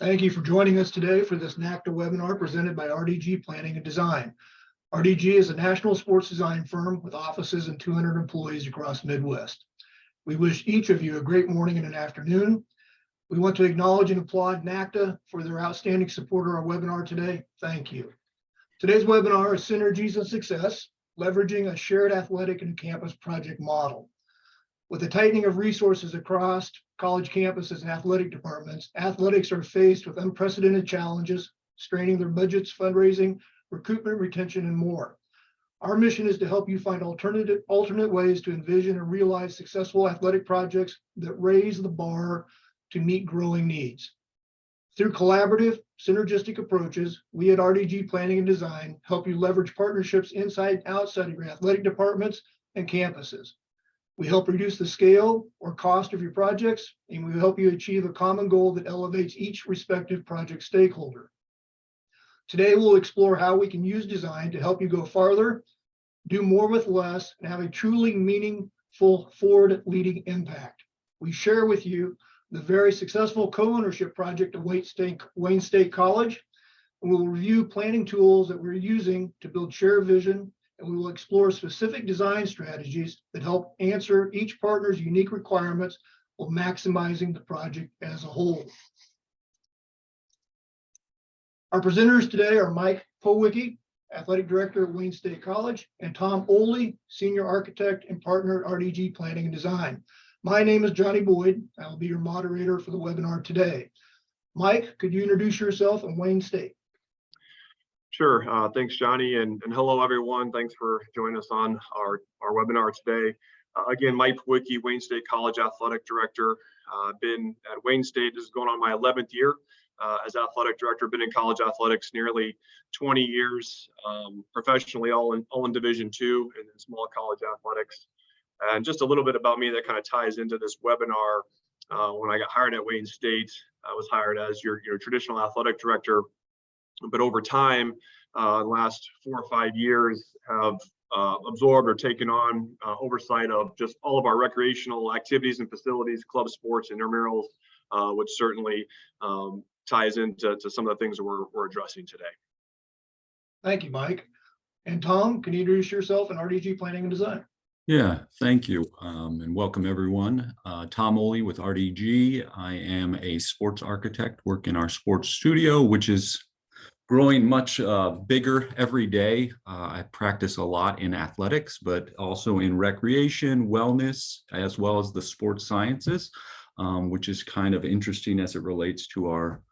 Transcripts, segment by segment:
Thank you for joining us today for this NACDA webinar presented by RDG Planning and Design. RDG is a national sports design firm with offices and 200 employees across the Midwest. We wish each of you a great morning and an afternoon. We want to acknowledge and applaud NACDA for their outstanding support of our webinar today. Thank you. Today's webinar is Synergies and Success, leveraging a shared athletic and campus project model. With the tightening of resources across college campuses and athletic departments, athletics are faced with unprecedented challenges, straining their budgets, fundraising, recruitment, retention, and more. Our mission is to help you find alternate ways to envision and realize successful athletic projects that raise the bar to meet growing needs. Through collaborative, synergistic approaches, we at RDG Planning and Design help you leverage partnerships inside and outside of your athletic departments and campuses. We help reduce the scale or cost of your projects, and we help you achieve a common goal that elevates each respective project stakeholder. Today, we'll explore how we can use design to help you go farther, do more with less, and have a truly meaningful forward-leading impact. We share with you the very successful co-ownership project of Wayne State College, and we'll review planning tools that we're using to build shared vision, and we will explore specific design strategies that help answer each partner's unique requirements while maximizing the project as a whole. Our presenters today are Mike Powicki, Athletic Director at Wayne State College, and Tom Ohle, Senior Architect and Partner at RDG Planning and Design. My name is Johnny Boyd. I will be your moderator for the webinar today. Mike, could you introduce yourself and Wayne State? Sure. Thanks, Johnny, and hello, everyone. Thanks for joining us on our webinar today. Again, Mike Powicki, Wayne State College Athletic Director. Been at Wayne State, this is going on my 11th year as Athletic Director. Been in college athletics nearly 20 years, professionally, all in Division II and in small college athletics. And just a little bit about me that kind of ties into this webinar. When I got hired at Wayne State, I was hired as your traditional athletic director. But over time, the last 4 or 5 years, have absorbed or taken on oversight of just all of our recreational activities and facilities, club sports, intramurals, which certainly ties into some of the things that we're addressing today. Thank you, Mike. And Tom, can you introduce yourself and RDG Planning and Design? Yeah, thank you, and welcome everyone. Tom Ohle with RDG. I am a sports architect, work in our sports studio, which is growing much bigger every day. I practice a lot in athletics, but also in recreation, wellness, as well as the sports sciences, which is kind of interesting as it relates to our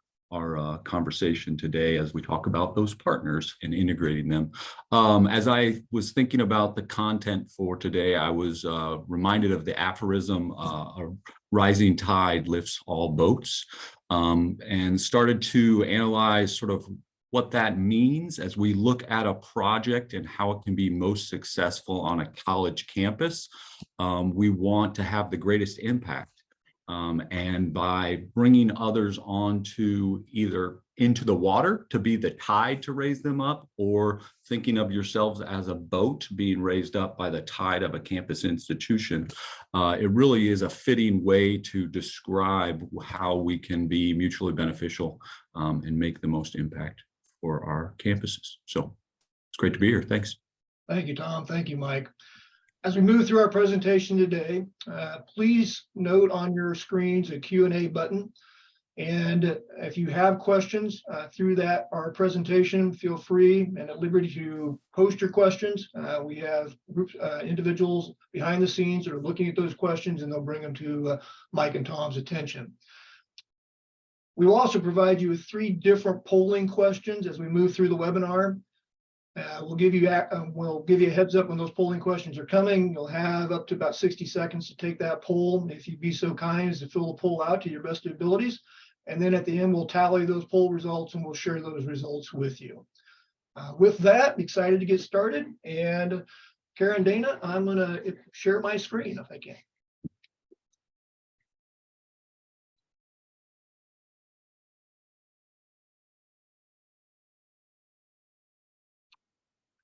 conversation today as we talk about those partners and integrating them. As I was thinking about the content for today, I was reminded of the aphorism, a rising tide lifts all boats, and started to analyze sort of what that means as we look at a project and how it can be most successful on a college campus. We want to have the greatest impact. And by bringing others onto either into the water to be the tide to raise them up, or thinking of yourselves as a boat being raised up by the tide of a campus institution, it really is a fitting way to describe how we can be mutually beneficial and make the most impact for our campuses. So it's great to be here. Thanks. Thank you, Tom. Thank you, Mike. As we move through our presentation today, please note on your screens a Q&A button. And if you have questions through our presentation, feel free and at liberty to post your questions. We have groups, individuals behind the scenes that are looking at those questions, and they'll bring them to Mike and Tom's attention. We will also provide you with 3 different polling questions as we move through the webinar. We'll give you a heads up when those polling questions are coming. You'll have up to about 60 seconds to take that poll, if you'd be so kind as to fill the poll out to your best abilities. And then at the end, we'll tally those poll results and we'll share those results with you. With that, excited to get started. And Karen, Dana, I'm going to share my screen if I can.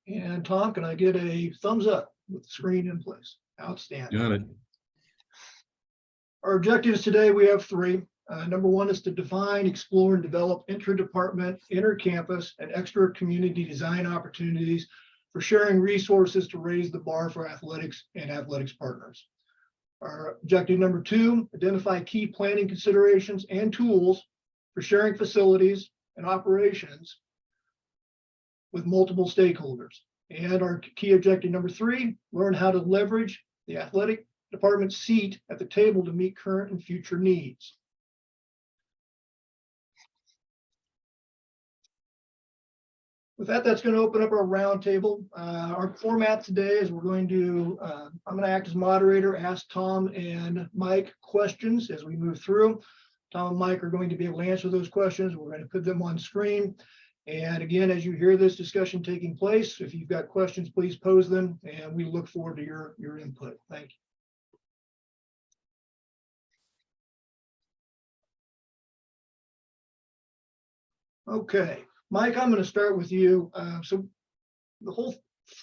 And Tom, can I get a thumbs up with the screen in place? Outstanding. Got it. Our objectives today, we have 3. Number one is to define, explore, and develop inter-department, inter-campus, and extra-community design opportunities for sharing resources to raise the bar for athletics and athletics partners. Our objective number two, identify key planning considerations and tools for sharing facilities and operations with multiple stakeholders. And our key objective number three, learn how to leverage the athletic department's seat at the table to meet current and future needs. With that, that's going to open up our roundtable. Our format today is we're going to, I'm going to act as moderator, ask Tom and Mike questions as we move through. Tom and Mike are going to be able to answer those questions. We're going to put them on screen. And again, as you hear this discussion taking place, if you've got questions, please pose them, and we look forward to your input. Thank you. Okay, Mike, I'm going to start with you. So the whole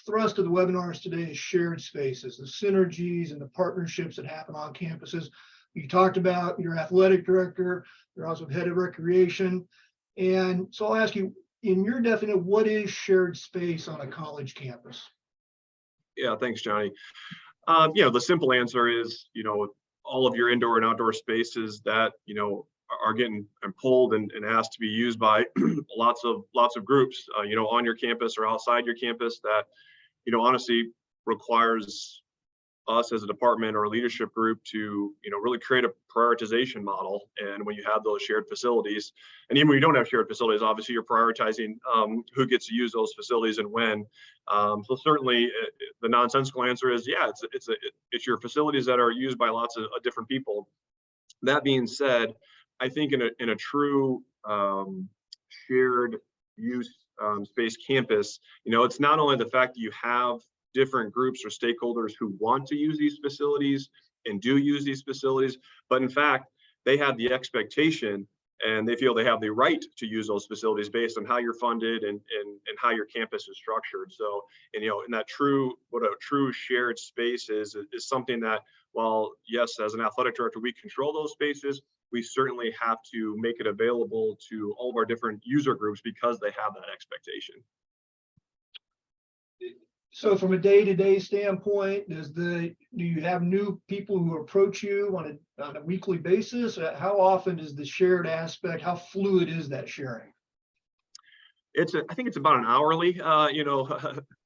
thrust of the webinars today is shared spaces, the synergies and the partnerships that happen on campuses. You talked about your athletic director, you're also head of recreation. And so I'll ask you, in your definition, what is shared space on a college campus? Yeah, thanks, Johnny. The simple answer is, all of your indoor and outdoor spaces that, are getting pulled and asked to be used by lots of groups, on your campus or outside your campus that, honestly requires us as a department or a leadership group to, really create a prioritization model. And when you have those shared facilities, and even when you don't have shared facilities, obviously you're prioritizing who gets to use those facilities and when. So certainly the nonsensical answer is, yeah, it's your facilities that are used by lots of different people. That being said, I think in a true shared use space campus, it's not only the fact that you have different groups or stakeholders who want to use these facilities and do use these facilities, but in fact, they have the expectation and they feel they have the right to use those facilities based on how you're funded and how your campus is structured. So, and in that what a true shared space is something that, while yes, as an athletic director, we control those spaces, we certainly have to make it available to all of our different user groups because they have that expectation. So from a day-to-day standpoint, do you have new people who approach you on a weekly basis? How often is the shared aspect, how fluid is that sharing? I think it's about an hourly,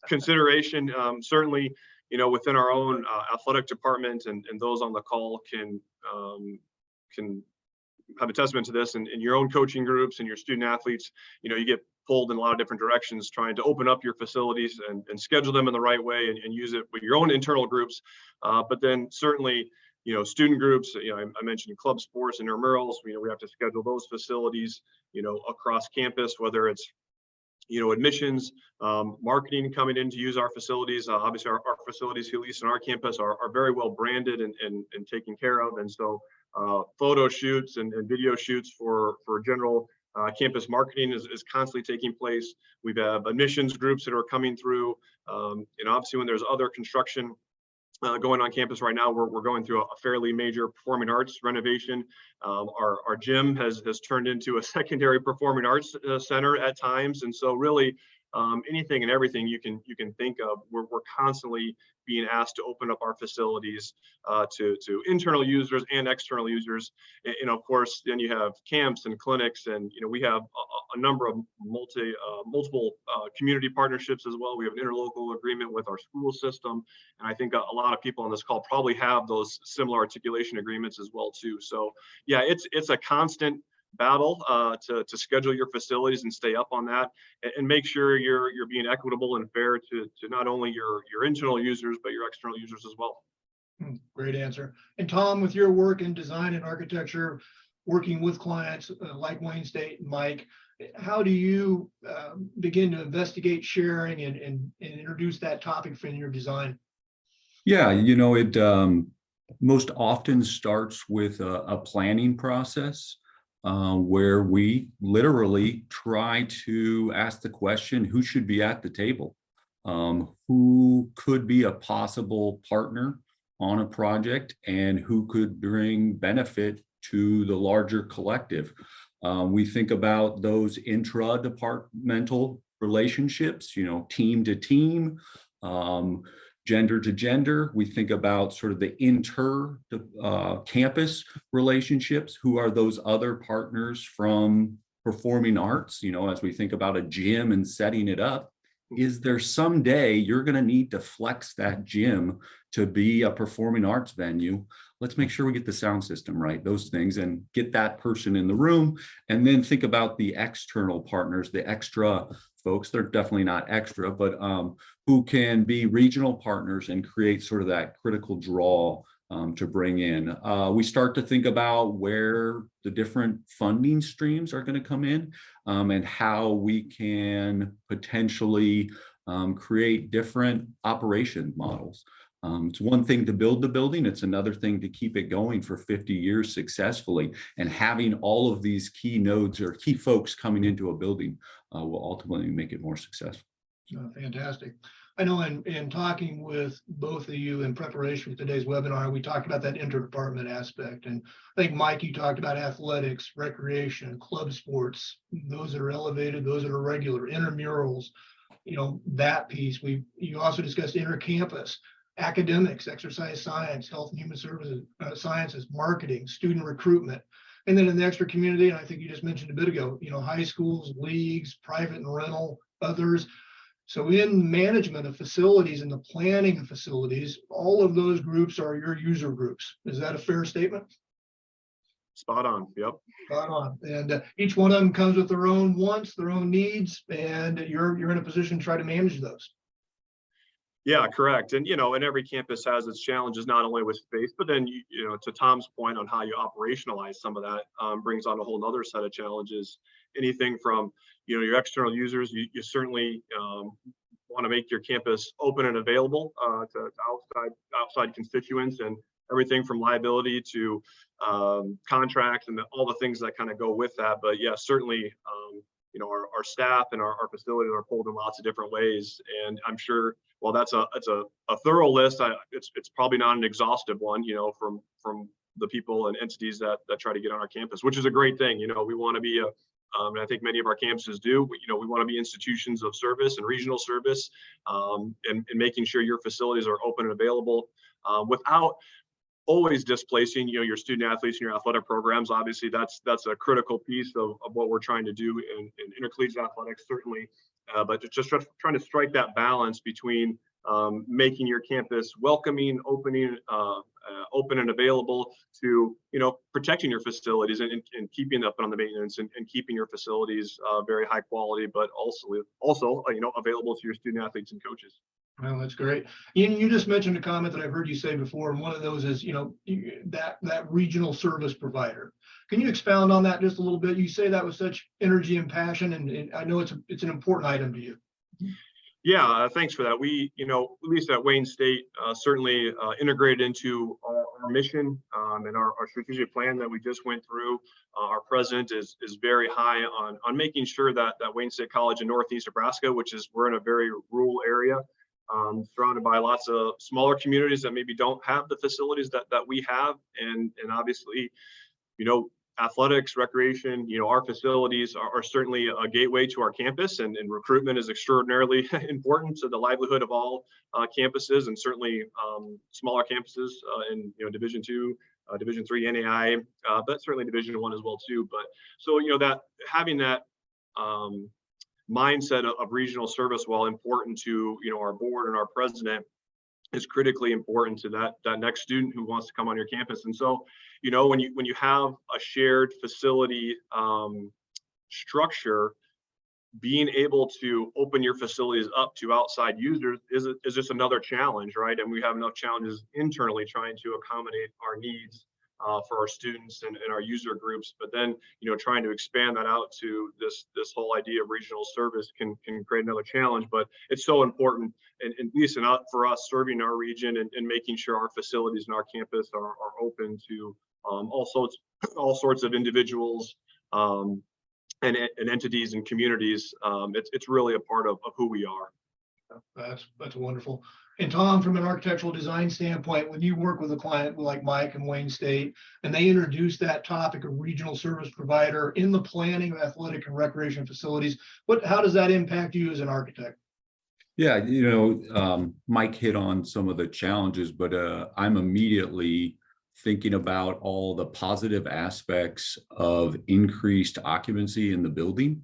consideration. Certainly, within our own athletic department and those on the call can have a testament to this, and in your own coaching groups and your student athletes, you get pulled in a lot of different directions trying to open up your facilities and schedule them in the right way and use it with your own internal groups. But then certainly, student groups, I mentioned club sports and intramurals, we have to schedule those facilities, across campus, whether it's, admissions, marketing coming in to use our facilities. Obviously our facilities, at least in our campus, are very well branded and taken care of. And so photo shoots and video shoots for general campus marketing is constantly taking place. We have admissions groups that are coming through. Obviously when there's other construction going on campus right now, we're going through a fairly major performing arts renovation. Our gym has turned into a secondary performing arts center at times. And so really anything and everything you can think of, we're constantly being asked to open up our facilities to internal users and external users. And of course, then you have camps and clinics, and we have a number of multiple community partnerships as well. We have an interlocal agreement with our school system, and I think a lot of people on this call probably have those similar articulation agreements as well too. So yeah, it's a constant battle to schedule your facilities and stay up on that and make sure you're being equitable and fair to not only your internal users but your external users as well. Great answer. And Tom, with your work in design and architecture, working with clients like Wayne State and Mike, how do you begin to investigate sharing and introduce that topic in your design? Yeah, it most often starts with a planning process. Where we literally try to ask the question, who should be at the table? Who could be a possible partner on a project and who could bring benefit to the larger collective. We think about those intra-departmental relationships, you know, team to team, gender to gender. We think about sort of the campus relationships. Who are those other partners from performing arts? You know, as we think about a gym and setting it up, is there someday you're going to need to flex that gym to be a performing arts venue? Let's make sure we get the sound system right, those things, and get that person in the room. And then think about the external partners, the extra folks. They're definitely not extra, but who can be regional partners and create sort of that critical draw to bring in. We start to think about where the different funding streams are going to come in, and how we can potentially create different operation models. It's one thing to build the building, it's another thing to keep it going for 50 years successfully. And having all of these key nodes or key folks coming into a building will ultimately make it more successful. Fantastic. I know in talking with both of you in preparation for today's webinar, we talked about that interdepartment aspect. And I think, Mike, you talked about athletics, recreation, club sports, those that are elevated, those that are regular, intramurals, you know, that piece. You also discussed intercampus, academics, exercise science, health and human services, sciences, marketing, student recruitment. And then in the extra community, and I think you just mentioned a bit ago, you know, high schools, leagues, private and rental, others. So in management of facilities and the planning of facilities, all of those groups are your user groups. Is that a fair statement? Spot on. Yep. Spot on. And each one of them comes with their own wants, their own needs, and you're in a position to try to manage those. Yeah, correct. And, you know, and every campus has its challenges, not only with space, but then, you know, to Tom's point on how you operationalize some of that brings on a whole nother set of challenges. Anything from, you know, your external users, you certainly want to make your campus open and available to outside constituents, and everything from liability to contracts and all the things that kind of go with that. But yeah, certainly, you know, our staff and our facilities are pulled in lots of different ways. And I'm sure, well, that's a thorough list. It's probably not an exhaustive one, you know, from the people and entities that try to get on our campus, which is a great thing. You know, we want to be and I think many of our campuses do, you know, we want to be institutions of service and regional service, and making sure your facilities are open and available without always displacing, you know, your student athletes and your athletic programs. Obviously, that's a critical piece of what we're trying to do in intercollegiate athletics, certainly. But just trying to strike that balance between making your campus welcoming, open and available, to, you know, protecting your facilities and keeping up on the maintenance and keeping your facilities very high quality, but also you know, available to your student athletes and coaches. Well, that's great. You just mentioned a comment that I've heard you say before, and one of those is, you know, that regional service provider. Can you expound on that just a little bit? You say that with such energy and passion, and I know it's an important item to you. Yeah, thanks for that. We, you know, at least at Wayne State, certainly integrated into our mission and our strategic plan that we just went through. Our president is very high on making sure that Wayne State College in Northeast Nebraska, we're in a very rural area, surrounded by lots of smaller communities that maybe don't have the facilities that we have, and obviously, you know, athletics, recreation, you know, our facilities are certainly a gateway to our campus, and recruitment is extraordinarily important to the livelihood of all campuses, and certainly smaller campuses in, you know, Division II, Division III, NAI, but certainly Division I as well too. But so, you know, that having that mindset of regional service, while important to, you know, our board and our president, is critically important to that next student who wants to come on your campus. And so, you know, when you have a shared facility structure, being able to open your facilities up to outside users is just another challenge, right? And we have enough challenges internally trying to accommodate our needs for our students and our user groups, but then, you know, trying to expand that out to this whole idea of regional service can create another challenge. But it's so important, and at least for us, serving our region and making sure our facilities and our campus are open to all sorts of individuals and entities and communities. It's really a part of who we are. That's wonderful. And Tom, from an architectural design standpoint, when you work with a client like Mike and Wayne State, and they introduce that topic of regional service provider in the planning of athletic and recreation facilities, how does that impact you as an architect? Yeah, Mike hit on some of the challenges, but I'm immediately thinking about all the positive aspects of increased occupancy in the building.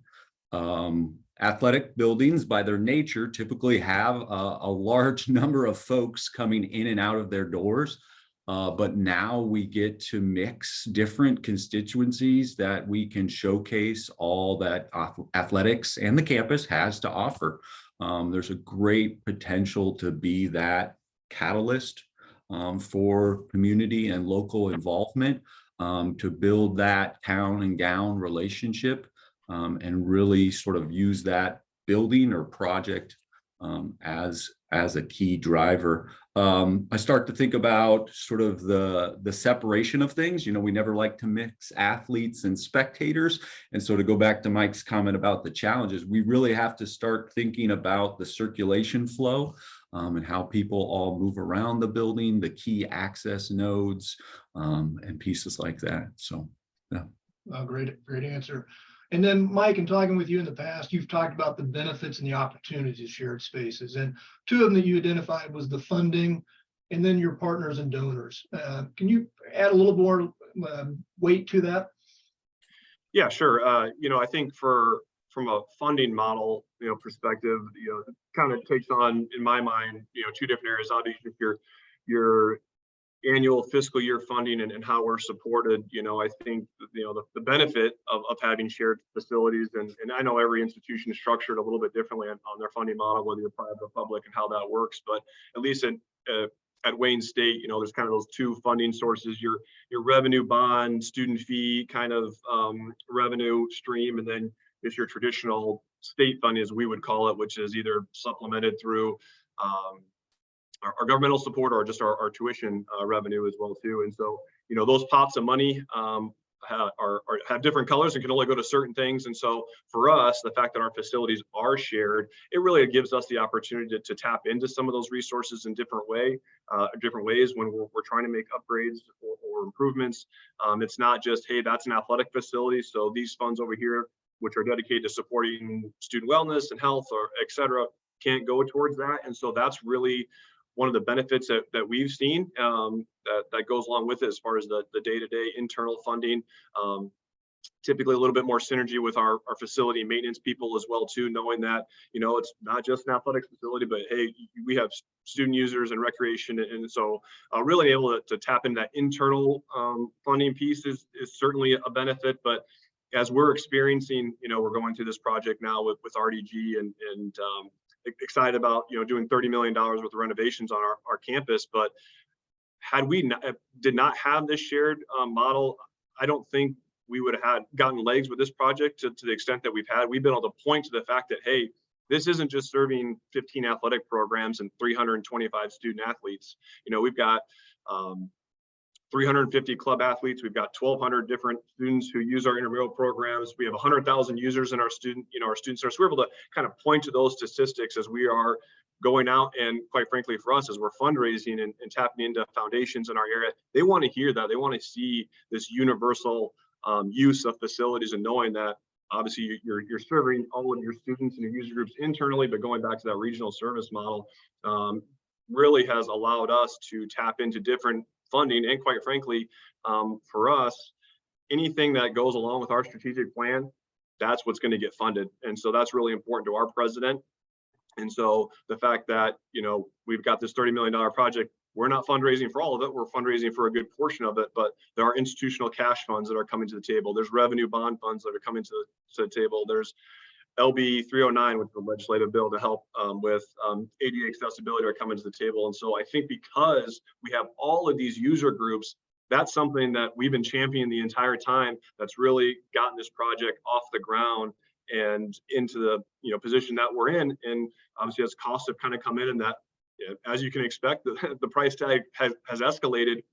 Athletic buildings, by their nature, typically have a large number of folks coming in and out of their doors. But now we get to mix different constituencies that we can showcase all that athletics and the campus has to offer. There's a great potential to be that catalyst for community and local involvement, to build that town and gown relationship, and really sort of use that building or project as a key driver. I start to think about sort of the separation of things. We never like to mix athletes and spectators. And so to go back to Mike's comment about the challenges, we really have to start thinking about the circulation flow, and how people all move around the building, the key access nodes, and pieces like that. So, yeah. Great answer. And then, Mike, in talking with you in the past, you've talked about the benefits and the opportunities of shared spaces. And two of them that you identified was the funding and then your partners and donors. Can you add a little more weight to that? Yeah, sure. I think from a funding model, perspective, it kind of takes on, in my mind, two different areas. Obviously, your annual fiscal year funding and how we're supported. I think the benefit of having shared facilities, and I know every institution is structured a little bit differently on their funding model, whether you're private or public, and how that works. But at least at Wayne State, there's kind of those two funding sources: your revenue bond, student fee kind of revenue stream, and then it's your traditional state funding, as we would call it, which is either supplemented through our governmental support or just our tuition revenue as well too. And so, those pots of money have different colors and can only go to certain things. And so for us, the fact that our facilities are shared, it really gives us the opportunity to tap into some of those resources in different ways when we're trying to make upgrades or improvements. It's not just, hey, that's an athletic facility, so these funds over here, which are dedicated to supporting student wellness and health or et cetera, can't go towards that. And so that's really one of the benefits that we've seen that goes along with it as far as the day-to-day internal funding. Typically a little bit more synergy with our facility maintenance people as well too, knowing that, it's not just an athletic facility, but hey, we have student users and recreation. And so really able to tap into that internal funding piece is certainly a benefit. But as we're experiencing, we're going through this project now with RDG and excited about doing $30 million worth of renovations on our campus. But had we did not have this shared model, I don't think we would have gotten legs with this project to the extent that we've had. We've been able to point to the fact that, hey, this isn't just serving 15 athletic programs and 325 student athletes. We've got 350 club athletes. We've got 1,200 different students who use our intramural programs. We have 100,000 users in our student center. So we're able to kind of point to those statistics as we are going out, and quite frankly, for us, as we're fundraising and tapping into foundations in our area, they want to hear that. They want to see this universal use of facilities, and knowing that obviously you're serving all of your students and your user groups internally, but going back to that regional service model really has allowed us to tap into different funding. And quite frankly, for us, anything that goes along with our strategic plan, that's what's going to get funded. And so that's really important to our president. And so the fact that, we've got this $30 million project, we're not fundraising for all of it. We're fundraising for a good portion of it, but there are institutional cash funds that are coming to the table. There's revenue bond funds that are coming to the table. There's LB 309, which is a legislative bill to help with ADA accessibility, are coming to the table. And so I think because we have all of these user groups, that's something that we've been championing the entire time, that's really gotten this project off the ground and into the position that we're in. And obviously as costs have kind of come in, and that, as you can expect, the price tag has escalated.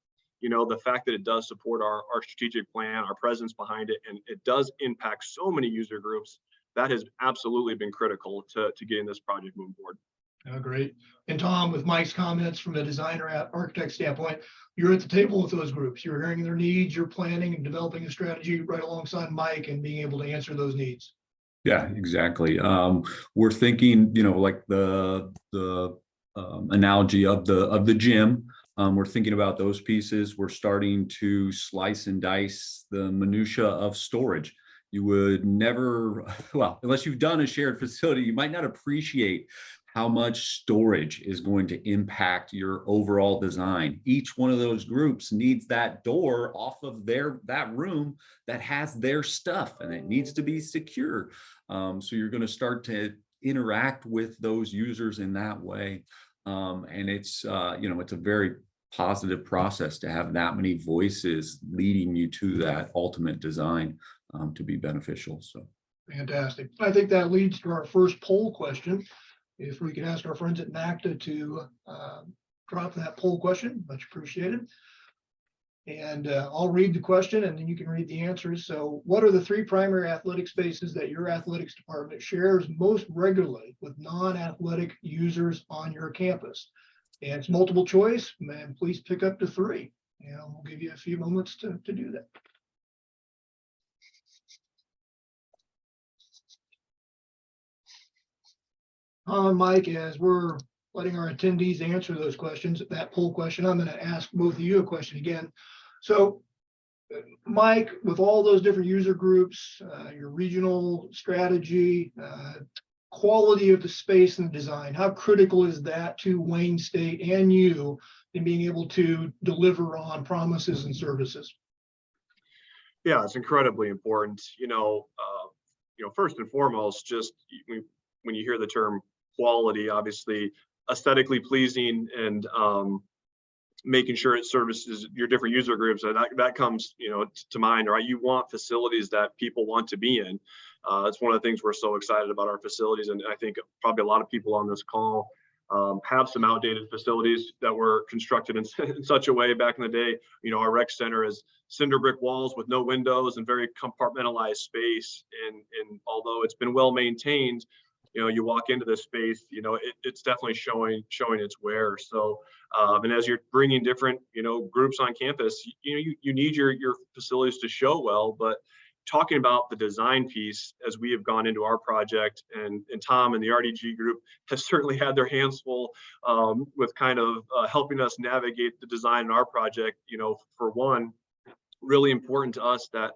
The fact that it does support our strategic plan, our presence behind it, and it does impact so many user groups, that has absolutely been critical to getting this project moving forward. Great. And Tom, with Mike's comments from a designer architect standpoint, you're at the table with those groups. You're hearing their needs, you're planning and developing a strategy right alongside Mike and being able to answer those needs. Yeah, exactly. We're thinking, like the analogy of the gym. We're thinking about those pieces. We're starting to slice and dice the minutia of storage. You would never, well, unless you've done a shared facility, you might not appreciate how much storage is going to impact your overall design. Each one of those groups needs that door off of that room that has their stuff, and it needs to be secure. So you're going to start to interact with those users in that way. And it's a very positive process to have that many voices leading you to that ultimate design to be beneficial. So fantastic. I think that leads to our first poll question. If we could ask our friends at NACDA to drop that poll question, much appreciated. And I'll read the question and then you can read the answers. So what are the 3 primary athletic spaces that your athletics department shares most regularly with non-athletic users on your campus? And it's multiple choice, and please pick up to 3. And we'll give you a few moments to do that. Mike, as we're letting our attendees answer those questions, that poll question, I'm going to ask both of you a question again. So, Mike, with all those different user groups, your regional strategy, quality of the space and the design, how critical is that to Wayne State and you in being able to deliver on promises and services? Yeah, it's incredibly important. First and foremost, just when you hear the term quality, obviously aesthetically pleasing and making sure it services your different user groups, and that comes to mind, right? You want facilities that people want to be in. It's one of the things we're so excited about our facilities, and I think probably a lot of people on this call have some outdated facilities that were constructed in such a way back in the day. Our rec center is cinder brick walls with no windows and very compartmentalized space, and although it's been well maintained, you walk into this space, it's definitely showing its wear. So, and as you're bringing different, groups on campus, you need your facilities to show well. But talking about the design piece, as we have gone into our project, and Tom and the RDG group has certainly had their hands full with kind of helping us navigate the design in our project. For one, really important to us that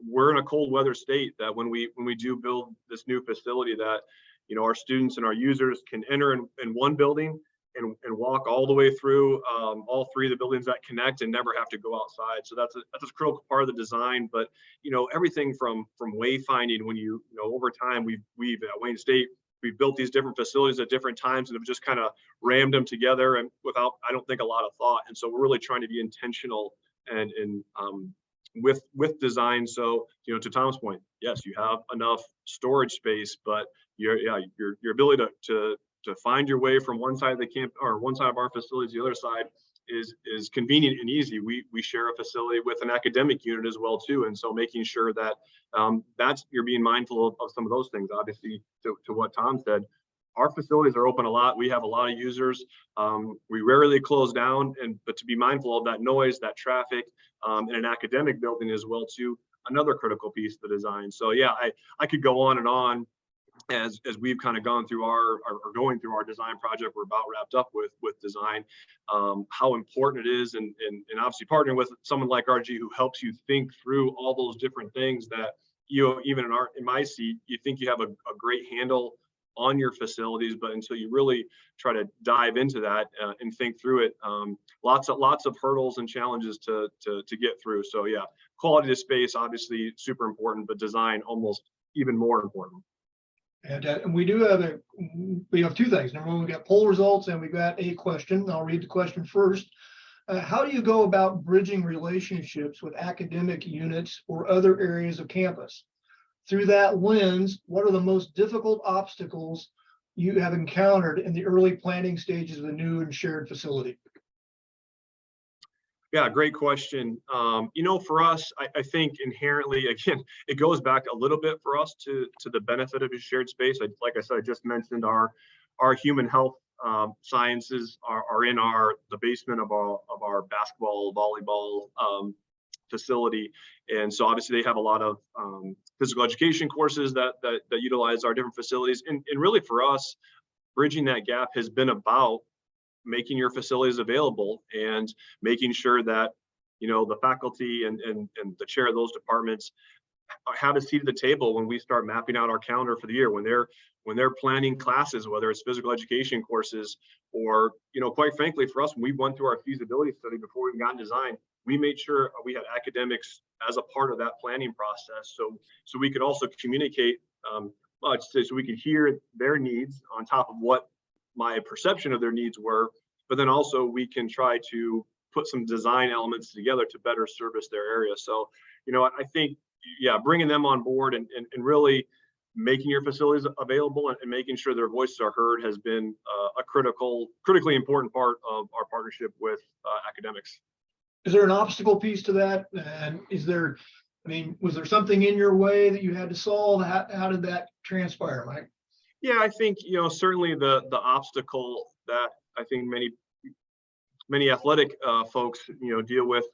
we're in a cold weather state, that when we do build this new facility, that our students and our users can enter in one building and walk all the way through all 3 of the buildings that connect and never have to go outside. So that's a critical part of the design. But everything from wayfinding, when over time we've at Wayne State, we've built these different facilities at different times and have just kind of rammed them together and without, I don't think, a lot of thought. And so we're really trying to be intentional and with design. So to Tom's point, yes, you have enough storage space, but your ability to find your way from one side of the camp or one side of our facility to the other side is convenient and easy. We share a facility with an academic unit as well too, and so making sure that you're being mindful of some of those things. Obviously, to what Tom said, our facilities are open a lot. We have a lot of users. We rarely close down, but to be mindful of that noise, that traffic, in an academic building as well too, another critical piece of the design. So yeah, I could go on and on as we've kind of gone through going through our design project. We're about wrapped up with design, how important it is, and obviously partnering with someone like RG who helps you think through all those different things that even in my seat, you think you have a great handle on your facilities, but until you really try to dive into that and think through it, lots of hurdles and challenges to get through. So yeah, quality of space obviously super important, but design almost even more important. And we have 2 things. Number one, we got poll results and we've got a question. I'll read the question first. How do you go about bridging relationships with academic units or other areas of campus? Through that lens, what are the most difficult obstacles you have encountered in the early planning stages of a new and shared facility? Yeah, great question. For us, I think inherently, again, it goes back a little bit for us to the benefit of a shared space. Like I said, I just mentioned our our human health sciences are in the basement of our basketball, volleyball facility. And so obviously they have a lot of physical education courses that utilize our different facilities. And really for us, bridging that gap has been about making your facilities available and making sure that, you know, the faculty and the chair of those departments have a seat at the table when we start mapping out our calendar for the year, when they're planning classes, whether it's physical education courses or, you know, quite frankly, for us, when we went through our feasibility study before we got in design, we made sure we had academics as a part of that planning process. So we could also communicate, so we could hear their needs on top of what my perception of their needs were, but then also we can try to put some design elements together to better service their area. So, you know, I think, yeah, bringing them on board and really making your facilities available and making sure their voices are heard has been a critically important part of our partnership with academics. Is there an obstacle piece to that? And was there something in your way that you had to solve? How did that transpire, Mike? Yeah, I think, you know, certainly the obstacle that I think many athletic folks, you know, deal with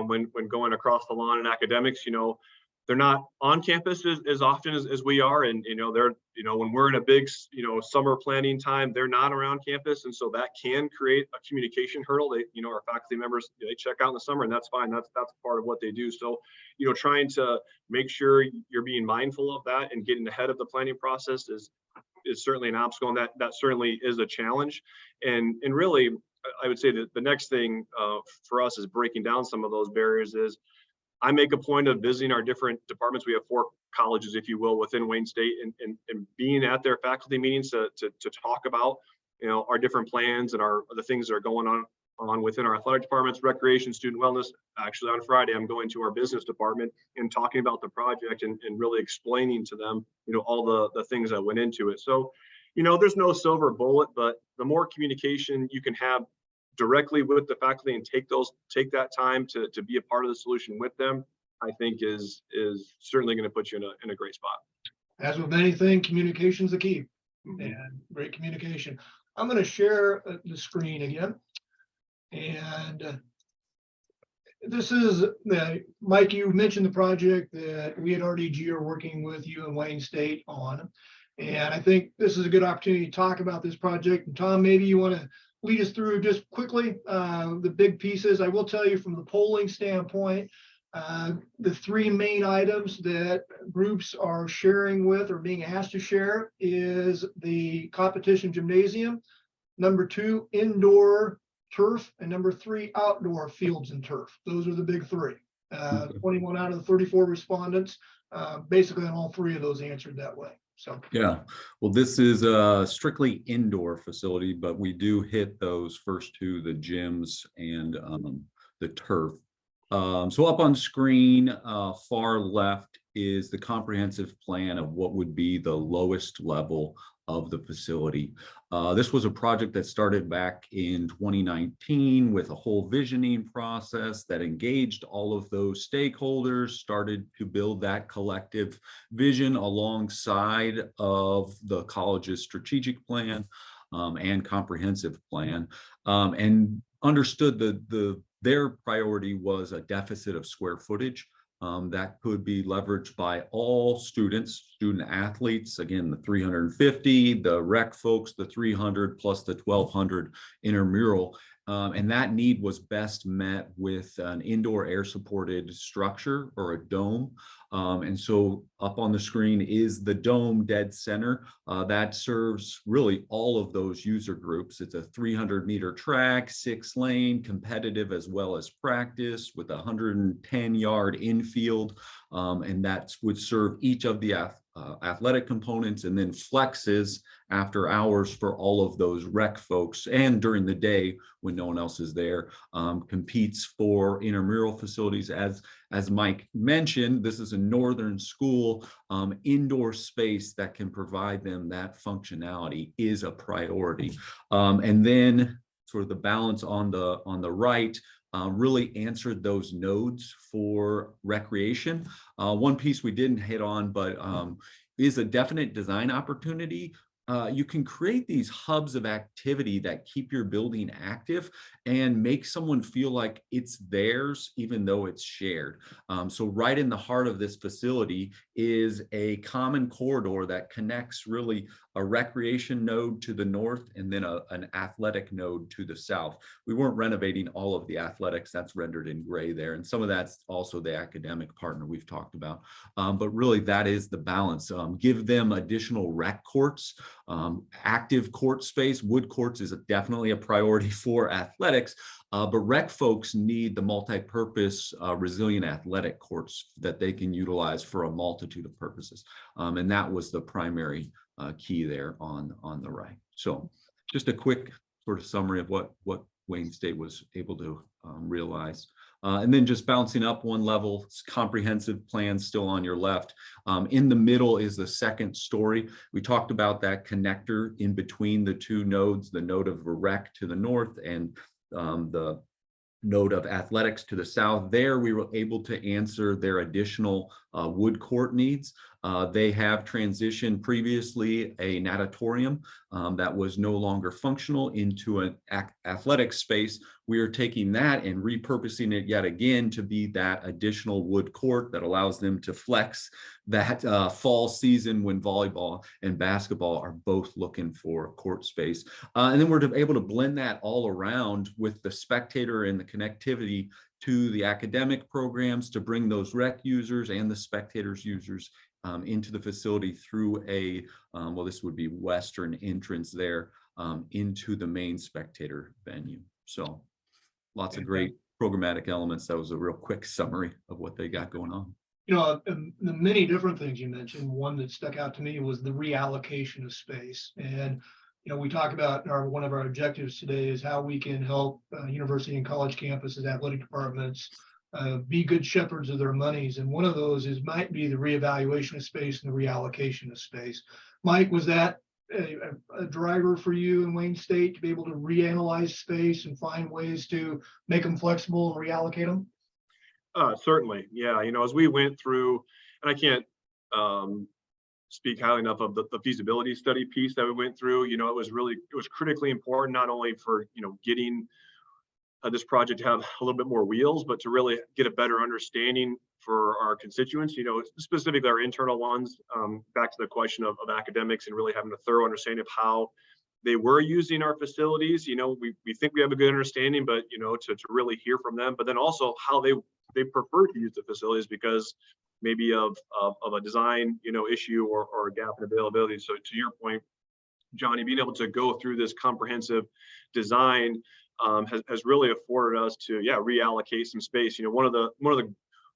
when going across the lawn in academics, you know, they're not on campus as often as we are. And, you know, when we're in a big, you know, summer planning time, they're not around campus. And so that can create a communication hurdle. You know, our faculty members, they check out in the summer and that's fine. That's part of what they do. So, you know, trying to make sure you're being mindful of that and getting ahead of the planning process is certainly an obstacle. And that certainly is a challenge. And really, I would say that the next thing for us is breaking down some of those barriers. Is I make a point of visiting our different departments. We have 4 colleges, if you will, within Wayne State, and being at their faculty meetings to talk about, you know, our different plans and the things that are going on within our athletic departments, recreation, student wellness. Actually, on Friday, I'm going to our business department and talking about the project and really explaining to them, you know, all the things that went into it. So, you know, there's no silver bullet, but the more communication you can have directly with the faculty and take that time to be a part of the solution with them, I think is certainly going to put you in a great spot. As with anything, communication's the key. And great communication. I'm going to share the screen again. And this is Mike, you mentioned the project that we at RDG are working with you and Wayne State on. And I think this is a good opportunity to talk about this project. And Tom, maybe you want to lead us through just quickly the big pieces. I will tell you from the polling standpoint, the 3 main items that groups are sharing with or being asked to share is the competition gymnasium, number 2, indoor turf, and number 3, outdoor fields and turf. Those are the big 3. 21 out of the 34 respondents, basically on all 3 of those answered that way. So yeah, well, this is a strictly indoor facility, but we do hit those first 2, the gyms and the turf. So up on screen, far left is the comprehensive plan of what would be the lowest level of the facility. This was a project that started back in 2019 with a whole visioning process that engaged all of those stakeholders, started to build that collective vision alongside of the college's strategic plan and comprehensive plan, and understood their priority was a deficit of square footage that could be leveraged by all student athletes. Again, the 350, the rec folks, the 300 plus the 1200 intramural. And that need was best met with an indoor air supported structure or a dome. And so up on the screen is the dome dead center that serves really all of those user groups. It's a 300-meter track, 6-lane, competitive as well as practice, with a 110-yard infield. And that would serve each of the athletic components, and then flexes after hours for all of those rec folks, and during the day when no one else is there, competes for intramural facilities. As Mike mentioned, this is a northern school. Indoor space that can provide them that functionality is a priority. And then sort of the balance on the right really answered those nodes for recreation. One piece we didn't hit on, but is a definite design opportunity you can create these hubs of activity that keep your building active and make someone feel like it's theirs, even though it's shared. So right in the heart of this facility is a common corridor that connects really a recreation node to the north and then an athletic node to the south. We weren't renovating all of the athletics, that's rendered in gray there. And some of that's also the academic partner we've talked about. But really that is the balance. Give them additional rec courts, active court space. Wood courts is definitely a priority for athletics, but rec folks need the multi-purpose resilient athletic courts that they can utilize for a multitude of purposes. And that was the primary key there on the right. So just a quick sort of summary of what Wayne State was able to realize. And then just bouncing up one level, comprehensive plan still on your left. In the middle is the second story. We talked about that connector in between the two nodes, the node of rec to the north and the node of athletics to the south. There we were able to answer their additional wood court needs. They have transitioned previously a natatorium that was no longer functional into an athletic space. We are taking that and repurposing it yet again to be that additional wood court that allows them to flex that fall season when volleyball and basketball are both looking for court space. And then we're able to blend that all around with the spectator and the connectivity to the academic programs to bring those rec users and the spectators users into the facility through a, well, this would be western entrance there into the main spectator venue. So lots of great programmatic elements. That was a real quick summary of what they got going on. You know, the many different things you mentioned, one that stuck out to me was the reallocation of space. And, you know, we talk about one of our objectives today is how we can help university and college campuses, athletic departments, be good shepherds of their monies. And one of those might be the reevaluation of space and the reallocation of space. Mike, was that a driver for you in Wayne State to be able to reanalyze space and find ways to make them flexible and reallocate them? Certainly, yeah. You know, as we went through, and I can't speak highly enough of the feasibility study piece that we went through. You know, it was critically important, not only for, you know, getting this project to have a little bit more wheels, but to really get a better understanding for our constituents, you know, specifically our internal ones, back to the question of academics and really having a thorough understanding of how they were using our facilities. You know, we think we have a good understanding, but, you know, to really hear from them, but then also how they prefer to use the facilities because maybe of a design, you know, issue or a gap in availability. So to your point, Johnny, being able to go through this comprehensive design has really afforded us to, reallocate some space. You know, one of the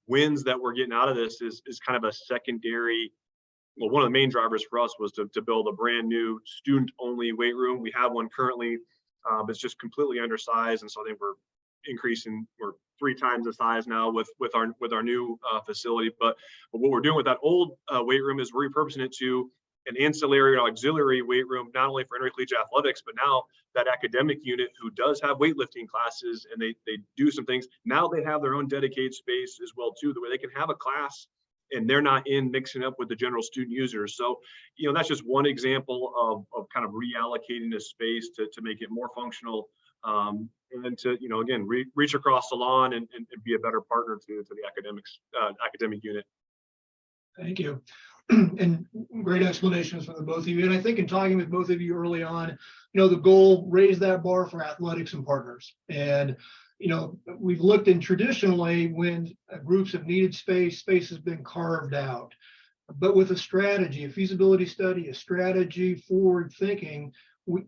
wins that we're getting out of this is kind of a secondary. Well, one of the main drivers for us was to build a brand new student-only weight room. We have one currently, but it's just completely undersized, and so I think we're 3 times the size now with our new facility. But what we're doing with that old weight room is repurposing it to an ancillary or auxiliary weight room, not only for intercollegiate athletics, but now that academic unit who does have weightlifting classes and they do some things, now they have their own dedicated space as well too, the way they can have a class and they're not mixing up with the general student users. So, you know, that's just one example of kind of reallocating the space to make it more functional, and then to, you know, again, reach across the lawn and be a better partner to the academic unit. Thank you. And great explanations from the both of you. And I think in talking with both of you early on, you know, the goal, raise that bar for athletics and partners. And, you know, we've looked in traditionally when groups have needed space has been carved out. But with a strategy, a feasibility study, a strategy, forward thinking,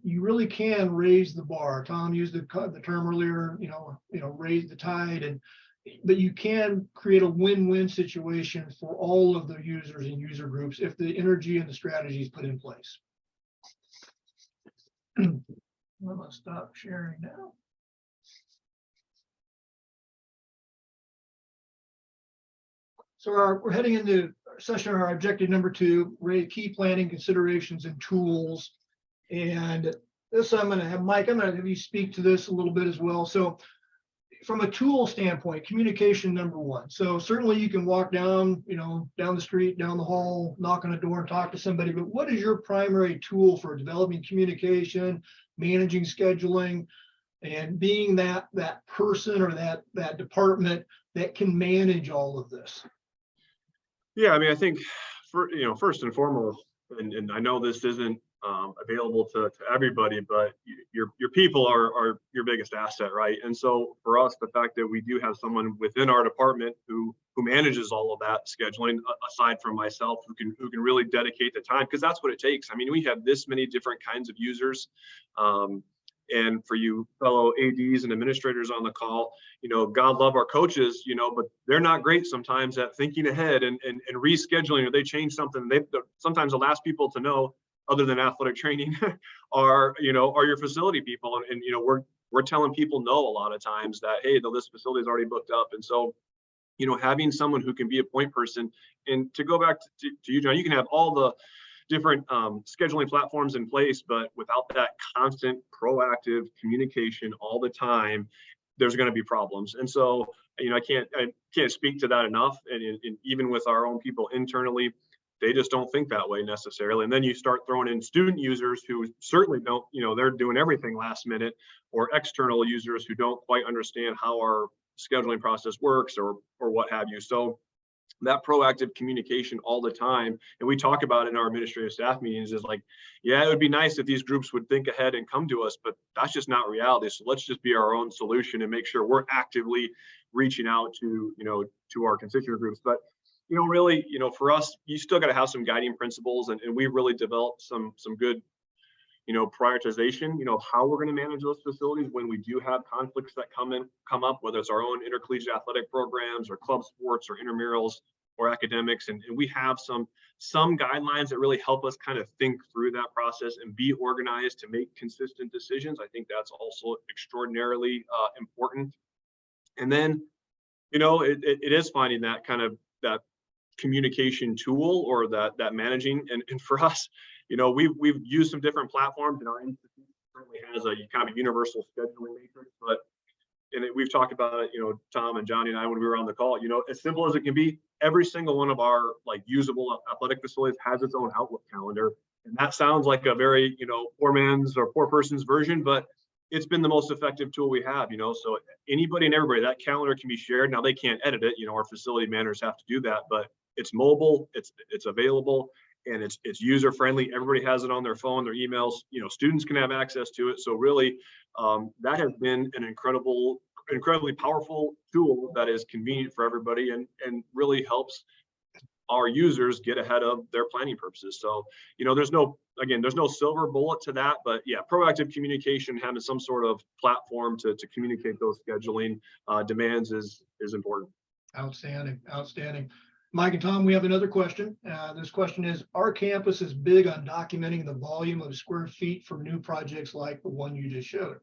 you really can raise the bar. Tom used the term earlier, you know, raise the tide, but you can create a win-win situation for all of the users and user groups if the energy and the strategy is put in place. I'm gonna stop sharing now. So we're heading into session, our objective number 2, key planning considerations and tools. And this I'm going to have Mike, I'm going to have you speak to this a little bit as well. So from a tool standpoint, communication number one. So certainly you can walk down, down the street, down the hall, knock on a door and talk to somebody, but what is your primary tool for developing communication, managing scheduling, and being that person or that department that can manage all of this? Yeah, I mean, I think first and foremost, and I know this isn't available to everybody, but your people are your biggest asset, right? And so for us, the fact that we do have someone within our department who manages all of that scheduling, aside from myself, who can really dedicate the time, because that's what it takes. I mean, we have this many different kinds of users. And for you fellow ADs and administrators on the call, God love our coaches, but they're not great sometimes at thinking ahead and rescheduling, or they change something. Sometimes the last people to know, other than athletic training, are your facility people. And we're telling people no a lot of times that, hey, this facility is already booked up. And so, having someone who can be a point person, and to go back to you, John, you can have all the different scheduling platforms in place, but without that constant proactive communication all the time, there's going to be problems. And so, I can't speak to that enough. And even with our own people internally, they just don't think that way necessarily. And then you start throwing in student users who certainly don't, they're doing everything last minute, or external users who don't quite understand how our scheduling process works, or what have you. So that proactive communication all the time, and we talk about it in our administrative staff meetings, is like, yeah, it would be nice if these groups would think ahead and come to us, but that's just not reality. So let's just be our own solution and make sure we're actively reaching out to our constituent groups. But really, for us, you still got to have some guiding principles, and we really developed some good prioritization, how we're going to manage those facilities when we do have conflicts that come up, whether it's our own intercollegiate athletic programs or club sports or intramurals or academics. And we have some guidelines that really help us kind of think through that process and be organized to make consistent decisions. I think that's also extraordinarily important. And then, it is finding that kind of that communication tool, or that managing. And for us, we've used some different platforms, and our institute currently has a kind of a universal scheduling matrix. But we've talked about it, Tom and Johnny and I, when we were on the call, as simple as it can be, every single one of our usable athletic facilities has its own Outlook calendar. And that sounds like a very, poor man's or poor person's version, but it's been the most effective tool we have, so anybody and everybody, that calendar can be shared. Now, they can't edit it, our facility managers have to do that, but it's mobile, it's available, and it's user friendly. Everybody has it on their phone, their emails, students can have access to it. So really, that has been an incredibly powerful tool that is convenient for everybody, and really helps our users get ahead of their planning purposes. So, there's no silver bullet to that, but yeah, proactive communication, having some sort of platform to communicate those scheduling demands is important. Outstanding. Mike and Tom, we have another question. This question is, our campus is big on documenting the volume of square feet for new projects like the one you just showed.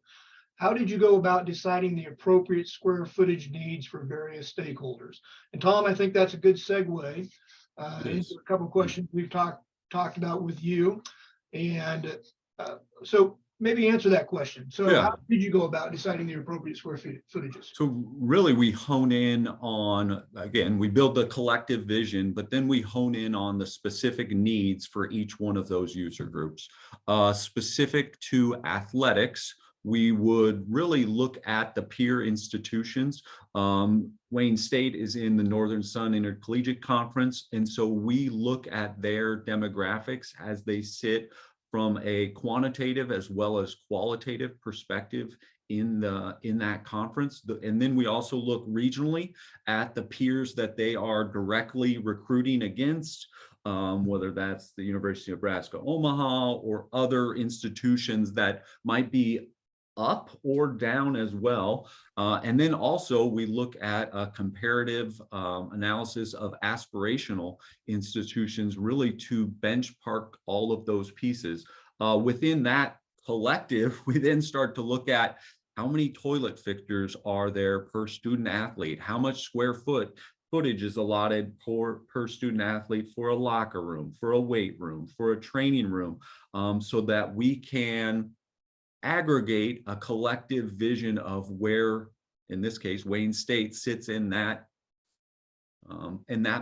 How did you go about deciding the appropriate square footage needs for various stakeholders? And Tom, I think that's a good segue into a couple of questions we've talked about with you. And so maybe answer that question. So how did you go about deciding the appropriate square footages? So really, we hone in on, again, we build the collective vision, but then we hone in on the specific needs for each one of those user groups. Specific to athletics, we would really look at the peer institutions. Wayne State is in the Northern Sun Intercollegiate Conference, and so we look at their demographics as they sit from a quantitative as well as qualitative perspective in that conference. And then we also look regionally at the peers that they are directly recruiting against, whether that's the University of Nebraska, Omaha, or other institutions that might be up or down as well. And then also we look at a comparative analysis of aspirational institutions, really to benchmark all of those pieces. Within that collective, we then start to look at how many toilet fixtures are there per student athlete, how much square footage is allotted per student athlete for a locker room, for a weight room, for a training room, so that we can aggregate a collective vision of where in this case, Wayne State sits in that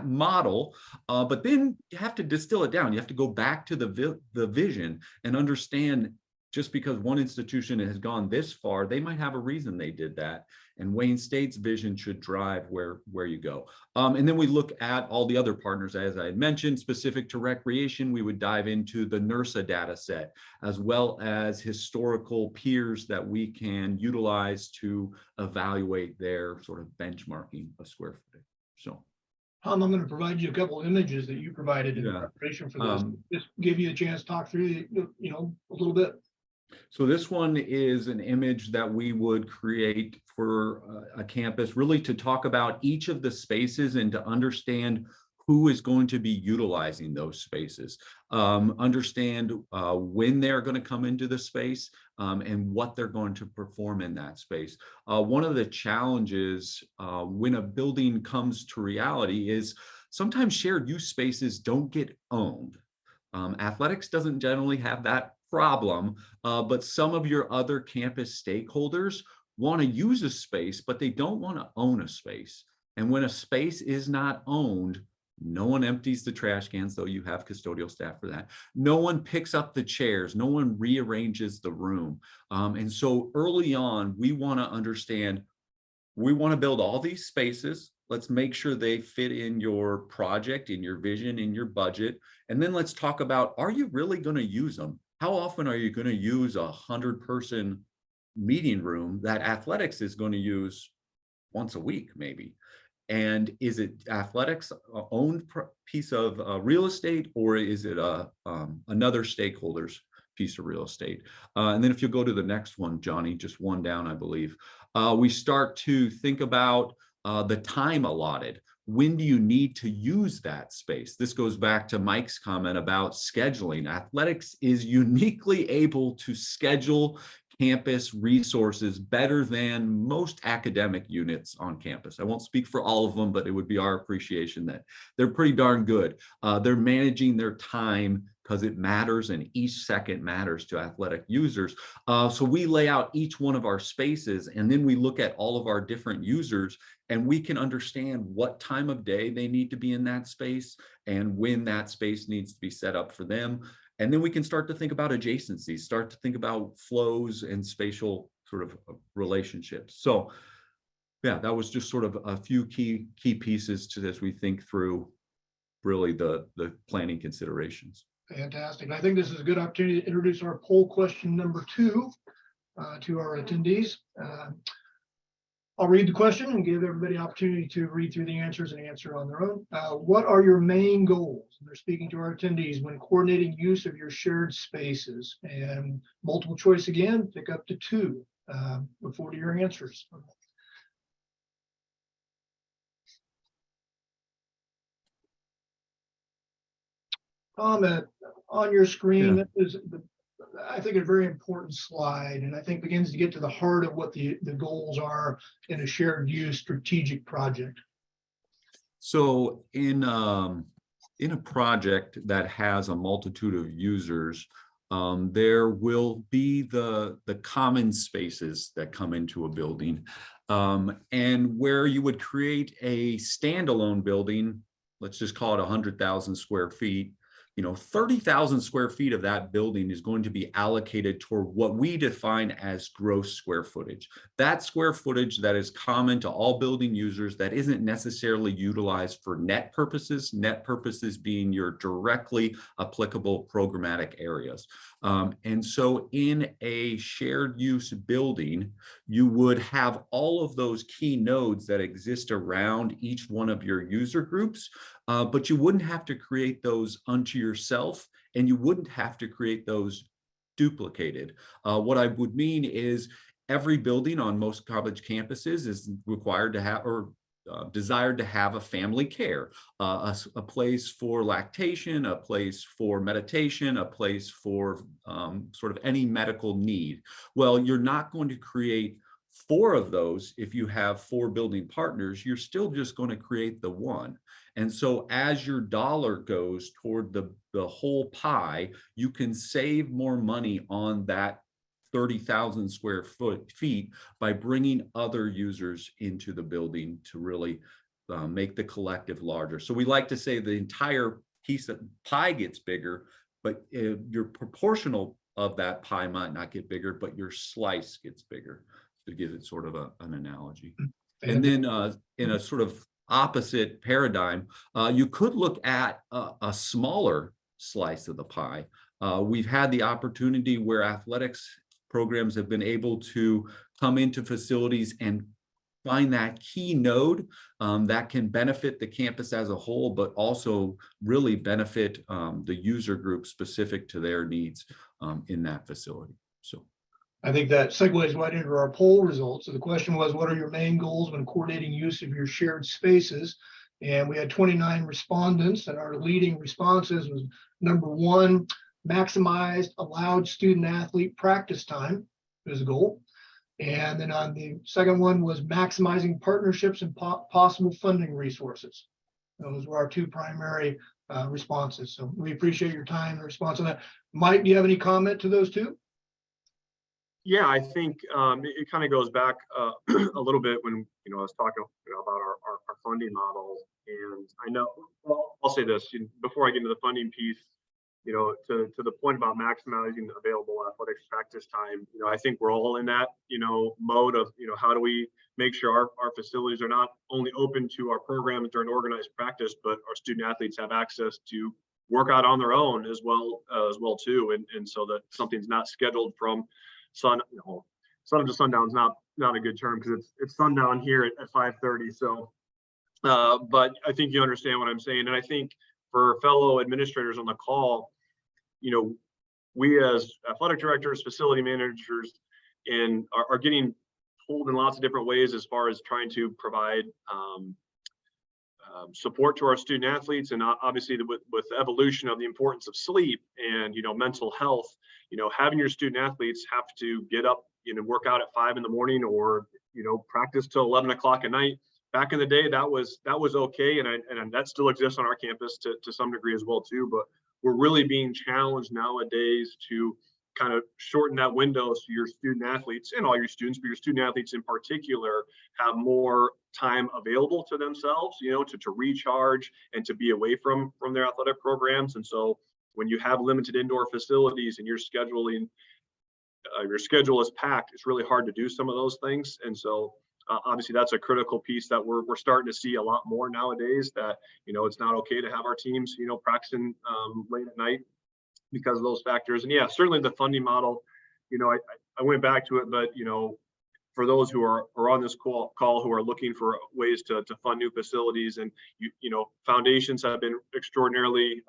model, but then you have to distill it down. You have to go back to the vision and understand, just because one institution has gone this far, they might have a reason they did that. And Wayne State's vision should drive where you go. And then we look at all the other partners, as I had mentioned, specific to recreation. We would dive into the NERSA data set, as well as historical peers that we can utilize to evaluate their sort of benchmarking of square footage. So, Tom, I'm going to provide you a couple images that you provided in preparation for this. Just give you a chance to talk through, a little bit. So this one is an image that we would create for a campus, really to talk about each of the spaces and to understand who is going to be utilizing those spaces, understand when they're going to come into the space, and what they're going to perform in that space. One of the challenges when a building comes to reality is sometimes shared use spaces don't get owned. Athletics doesn't generally have that problem, but some of your other campus stakeholders want to use a space, but they don't want to own a space. And when a space is not owned, no one empties the trash cans, though you have custodial staff for that. No one picks up the chairs. No one rearranges the room. And so early on, we want to understand, we want to build all these spaces. Let's make sure they fit in your project, in your vision, in your budget. And then let's talk about, are you really going to use them? How often are you going to use a 100-person meeting room that athletics is going to use once a week, maybe? And is it athletics owned piece of real estate, or is it another stakeholder's piece of real estate? And then if you go to the next one, Johnny, just one down, I believe, we start to think about the time allotted. When do you need to use that space? This goes back to Mike's comment about scheduling. Athletics is uniquely able to schedule campus resources better than most academic units on campus. I won't speak for all of them, but it would be our appreciation that they're pretty darn good. They're managing their time because it matters, and each second matters to athletic users. So we lay out each one of our spaces, and then we look at all of our different users, and we can understand what time of day they need to be in that space and when that space needs to be set up for them. And then we can start to think about adjacencies, start to think about flows and spatial sort of relationships. So yeah, that was just sort of a few key pieces to this. We think through really the planning considerations. Fantastic. I think this is a good opportunity to introduce our poll question number 2 to our attendees. I'll read the question and give everybody an opportunity to read through the answers and answer on their own. What are your main goals? And they're speaking to our attendees when coordinating use of your shared spaces. And multiple choice again, pick up to 2. Look forward to your answers. Comment on your screen is, I think, a very important slide, and I think begins to get to the heart of what the goals are in a shared use strategic project. So in a project that has a multitude of users, there will be the common spaces that come into a building, and where you would create a standalone building, let's just call it 100,000 square feet. 30,000 square feet of that building is going to be allocated toward what we define as gross square footage. That square footage that is common to all building users, that isn't necessarily utilized for net purposes being your directly applicable programmatic areas. And so in a shared use building, you would have all of those key nodes that exist around each one of your user groups, but you wouldn't have to create those unto yourself, and you wouldn't have to create those duplicated. What I would mean is every building on most college campuses is required to have, or desired to have, a family care, a place for lactation, a place for meditation, a place for sort of any medical need. Well, you're not going to create 4 of those. If you have 4 building partners, you're still just going to create the one. And so as your dollar goes toward the whole pie, you can save more money on that 30,000 square feet by bringing other users into the building to really make the collective larger. So we like to say the entire piece of pie gets bigger, but your proportional of that pie might not get bigger, but your slice gets bigger, to give it sort of an analogy. And then in a sort of opposite paradigm, you could look at a smaller slice of the pie. We've had the opportunity where athletics programs have been able to come into facilities and find that key node that can benefit the campus as a whole, but also really benefit the user group specific to their needs in that facility. So I think that segues right into our poll results. So the question was, what are your main goals when coordinating use of your shared spaces? And we had 29 respondents, and our leading responses was number one, maximized allowed student athlete practice time is a goal. And then on the second one was maximizing partnerships and possible funding resources. Those were our two primary responses. So we appreciate your time and response on that. Mike, do you have any comment to those two? Yeah, I think it kind of goes back a little bit when, I was talking about our funding model. And I know, well, I'll say this before I get into the funding piece, to the point about maximizing available athletics practice time, I think we're all in that, mode of, how do we make sure our facilities are not only open to our programs during organized practice, but our student athletes have access to work out on their own as well too. And so that something's not scheduled from sun up to sundown is not a good term, because it's sundown here at 5:30. So, but I think you understand what I'm saying. And I think for fellow administrators on the call, we as athletic directors, facility managers, and are getting pulled in lots of different ways as far as trying to provide support to our student athletes. And obviously with the evolution of the importance of sleep and, mental health, having your student athletes have to get up, work out at 5 a.m. or, practice till 11 o'clock at night. Back in the day, that was okay. And that still exists on our campus to some degree as well too, but we're really being challenged nowadays to kind of shorten that window so your student athletes and all your students, but your student athletes in particular, have more time available to themselves, to recharge and to be away from their athletic programs. And so when you have limited indoor facilities and your schedule is packed, it's really hard to do some of those things. And so obviously that's a critical piece that we're starting to see a lot more nowadays, that, it's not okay to have our teams, practicing late at night because of those factors. And yeah, certainly the funding model, I went back to it, but, for those who are on this call who are looking for ways to fund new facilities, and, foundations have been extraordinarily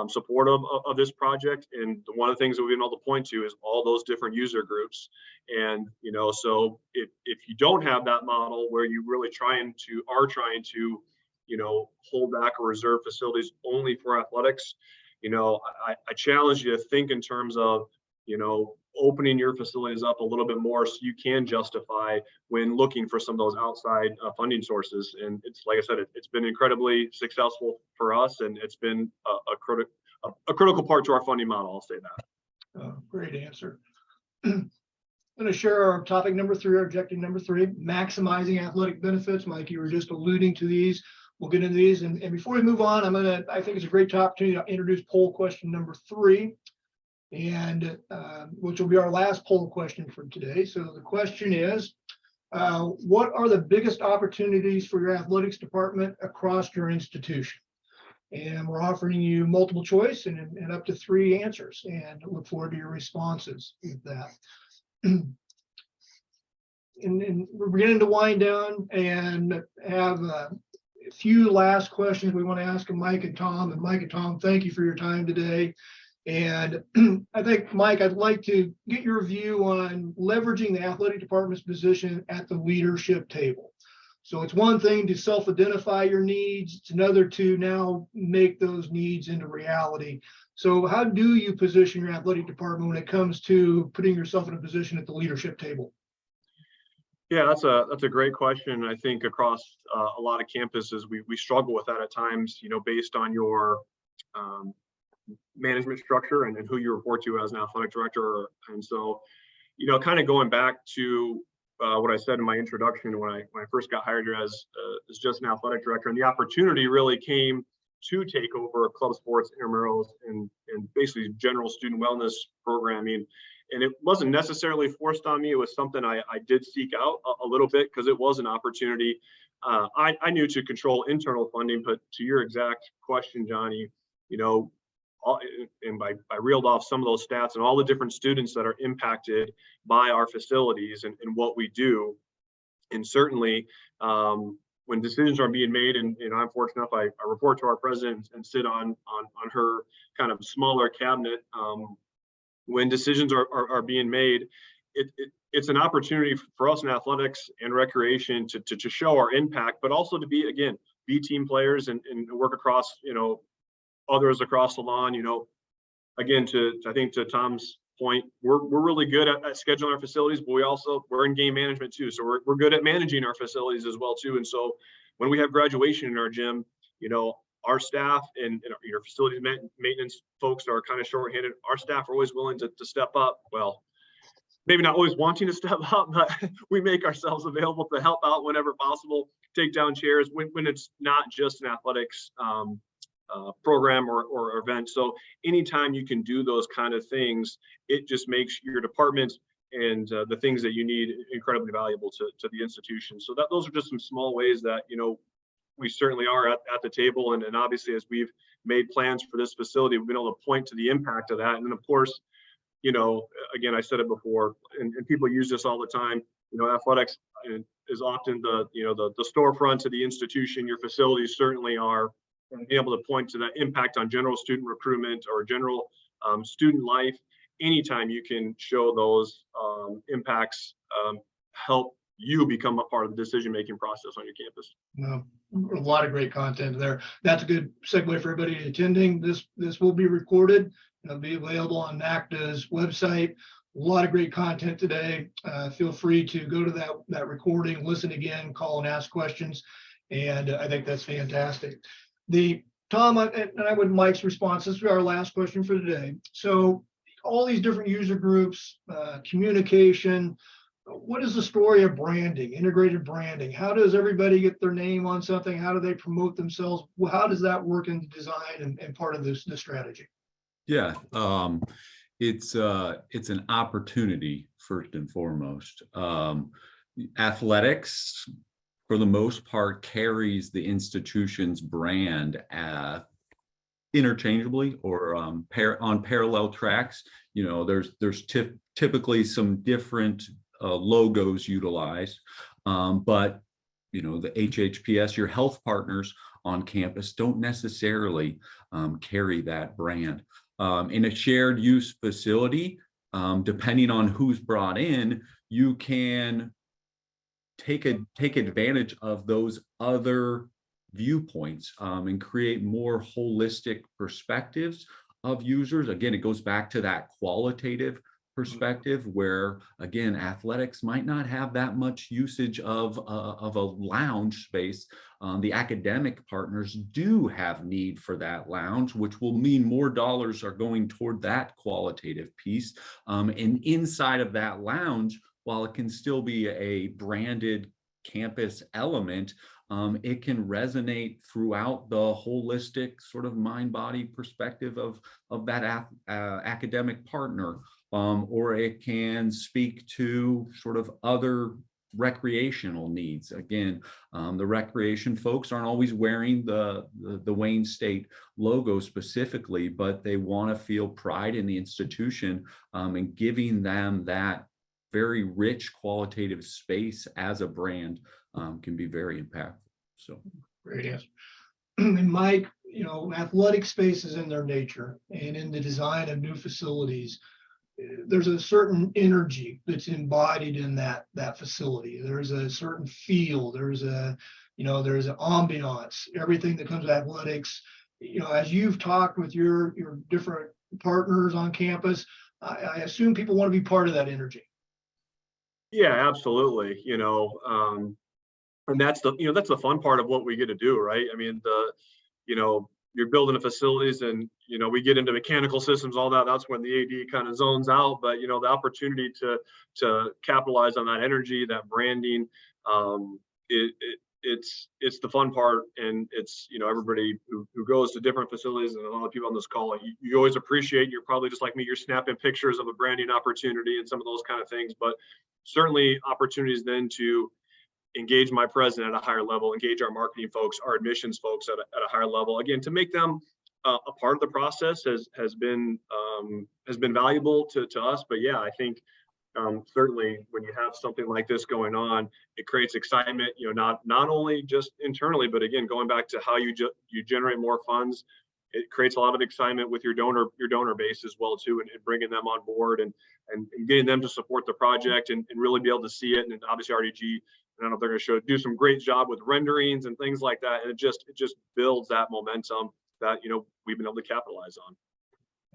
supportive of this project. And one of the things that we've been able to point to is all those different user groups. And, so if you don't have that model where you really trying to hold back or reserve facilities only for athletics, I challenge you to think in terms of, opening your facilities up a little bit more so you can justify when looking for some of those outside funding sources. And it's, like I said, it's been incredibly successful for us, and it's been a critical part to our funding model. I'll say that. Great answer. I'm going to share our topic number 3, our objective number 3, maximizing athletic benefits. Mike, you were just alluding to these. We'll get into these. And before we move on, I think it's a great opportunity to introduce poll question number 3. And which will be our last poll question for today. So the question is, what are the biggest opportunities for your athletics department across your institution? And we're offering you multiple choice and up to 3 answers, and look forward to your responses with that. And we're beginning to wind down and have a few last questions we want to ask Mike and Tom. And Mike and Tom, thank you for your time today. And I think, Mike, I'd like to get your view on leveraging the athletic department's position at the leadership table. So it's one thing to self-identify your needs. It's another to now make those needs into reality. So how do you position your athletic department when it comes to putting yourself in a position at the leadership table? Yeah, that's a great question. I think across a lot of campuses, we struggle with that at times, based on your management structure and who you report to as an athletic director. And so, kind of going back to what I said in my introduction when I first got hired here as just an athletic director, and the opportunity really came to take over club sports, intramurals, and basically general student wellness programming. And it wasn't necessarily forced on me. It was something I did seek out a little bit because it was an opportunity. I knew to control internal funding, but to your exact question, Johnny, and I reeled off some of those stats and all the different students that are impacted by our facilities and what we do. And certainly, when decisions are being made, and I'm fortunate enough, I report to our president and sit on her kind of smaller cabinet. When decisions are being made, it's an opportunity for us in athletics and recreation to show our impact, but also to be team players and work across others across the lawn. Again, I think to Tom's point, we're really good at scheduling our facilities, but we're in game management too. So we're good at managing our facilities as well too. And so when we have graduation in our gym, our staff and our facilities maintenance folks are kind of shorthanded. Our staff are always willing to step up. Well, maybe not always wanting to step up, but we make ourselves available to help out whenever possible, take down chairs when it's not just an athletics program or event. So anytime you can do those kind of things, it just makes your department and the things that you need incredibly valuable to the institution. So those are just some small ways that we certainly are at the table, and obviously as we've made plans for this facility, we've been able to point to the impact of that. And then of course, again, I said it before, and people use this all the time. Athletics is often the storefront of the institution. Your facilities certainly are, and being able to point to that impact on general student recruitment or general student life. Anytime you can show those impacts, help you become a part of the decision-making process on your campus. A lot of great content there. That's a good segue for everybody attending. This will be recorded. It'll be available on NACDA's website. A lot of great content today. Feel free to go to that recording, listen again, call and ask questions. And I think that's fantastic. Tom, and I would Mike's response. This is our last question for today. So all these different user groups, communication, what is the story of branding, integrated branding? How does everybody get their name on something? How do they promote themselves? How does that work in design and part of the strategy? Yeah, it's an opportunity first and foremost. Athletics, for the most part, carries the institution's brand interchangeably or on parallel tracks. There's typically some different logos utilized, but the HHPS, your health partners on campus, don't necessarily carry that brand. In a shared use facility, depending on who's brought in, you can take advantage of those other viewpoints and create more holistic perspectives of users. Again, it goes back to that qualitative perspective where, again, athletics might not have that much usage of a lounge space. The academic partners do have need for that lounge, which will mean more dollars are going toward that qualitative piece. And inside of that lounge, while it can still be a branded campus element, it can resonate throughout the holistic sort of mind-body perspective of that academic partner. Or it can speak to sort of other recreational needs. Again, the recreation folks aren't always wearing the Wayne State logo specifically, but they want to feel pride in the institution, and giving them that very rich qualitative space as a brand can be very impactful. So great answer. And Mike, athletic spaces in their nature and in the design of new facilities, there's a certain energy that's embodied in that facility. There's a certain feel. There's an ambiance. Everything that comes with athletics. As you've talked with your different partners on campus, I assume people want to be part of that energy. Yeah, absolutely. And that's the fun part of what we get to do, right? I mean, you're building the facilities and, we get into mechanical systems, all that, that's when the AD kind of zones out. But, the opportunity to capitalize on that energy, that branding, it's the fun part. And it's, everybody who goes to different facilities, and a lot of people on this call, you always appreciate, you're probably just like me, you're snapping pictures of a branding opportunity and some of those kind of things, but certainly opportunities then to engage my president at a higher level, engage our marketing folks, our admissions folks at a higher level, again, to make them a part of the process has been valuable to us. But yeah, I think certainly when you have something like this going on, it creates excitement, not only just internally, but again, going back to how you generate more funds, it creates a lot of excitement with your donor base as well too, and bringing them on board and getting them to support the project and really be able to see it. And obviously RDG, I don't know if they're going to do some great job with renderings and things like that. And it just builds that momentum that, we've been able to capitalize on.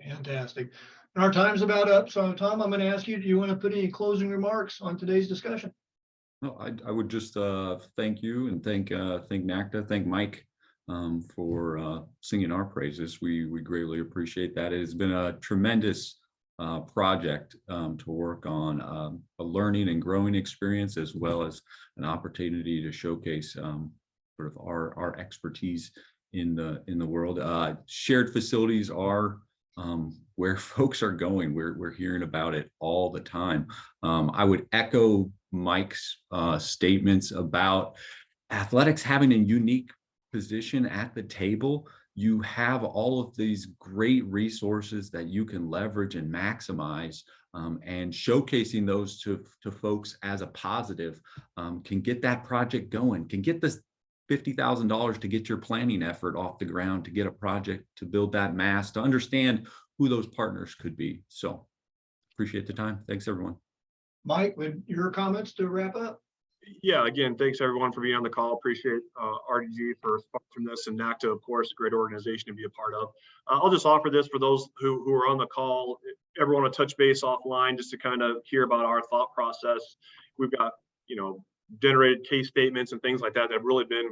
Fantastic. And our time's about up. So Tom, I'm going to ask you, do you want to put any closing remarks on today's discussion? No, I would just thank you and thank NACDA, thank Mike for singing our praises. We greatly appreciate that. It has been a tremendous project to work on, a learning and growing experience, as well as an opportunity to showcase sort of our expertise in the world. Shared facilities are where folks are going. We're hearing about it all the time. I would echo Mike's statements about athletics having a unique position at the table. You have all of these great resources that you can leverage and maximize, and showcasing those to folks as a positive can get that project going, can get this $50,000 to get your planning effort off the ground, to get a project, to build that mass, to understand who those partners could be. So appreciate the time. Thanks, everyone. Mike, with your comments to wrap up? Yeah, again, thanks everyone for being on the call. Appreciate RDG for sponsoring this, and NACDA, of course, a great organization to be a part of. I'll just offer this for those who are on the call. Everyone want to touch base offline just to kind of hear about our thought process. We've got, generated case statements and things like that that have really been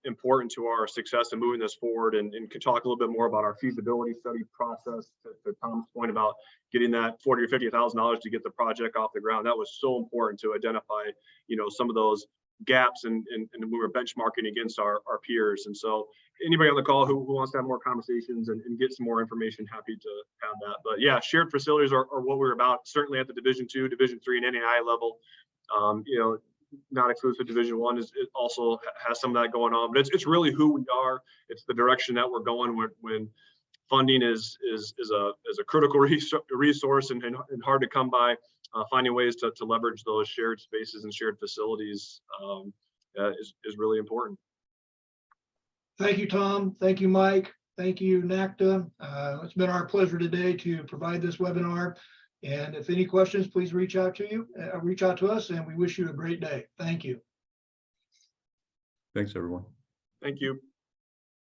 important to our success in moving this forward, and could talk a little bit more about our feasibility study process to Tom's point about getting that $40,000 or $50,000 to get the project off the ground. That was so important to identify, some of those gaps and we were benchmarking against our peers. And so anybody on the call who wants to have more conversations and get some more information, happy to have that. But yeah, shared facilities are what we're about, certainly at the Division II, Division III, and NAI level. Not exclusive Division I it also has some of that going on, but it's really who we are. It's the direction that we're going when funding is a critical resource and hard to come by. Finding ways to leverage those shared spaces and shared facilities is really important. Thank you, Tom. Thank you, Mike. Thank you, NACDA. It's been our pleasure today to provide this webinar. And if any questions, please reach out to us, and we wish you a great day. Thank you. Thanks, everyone. Thank you.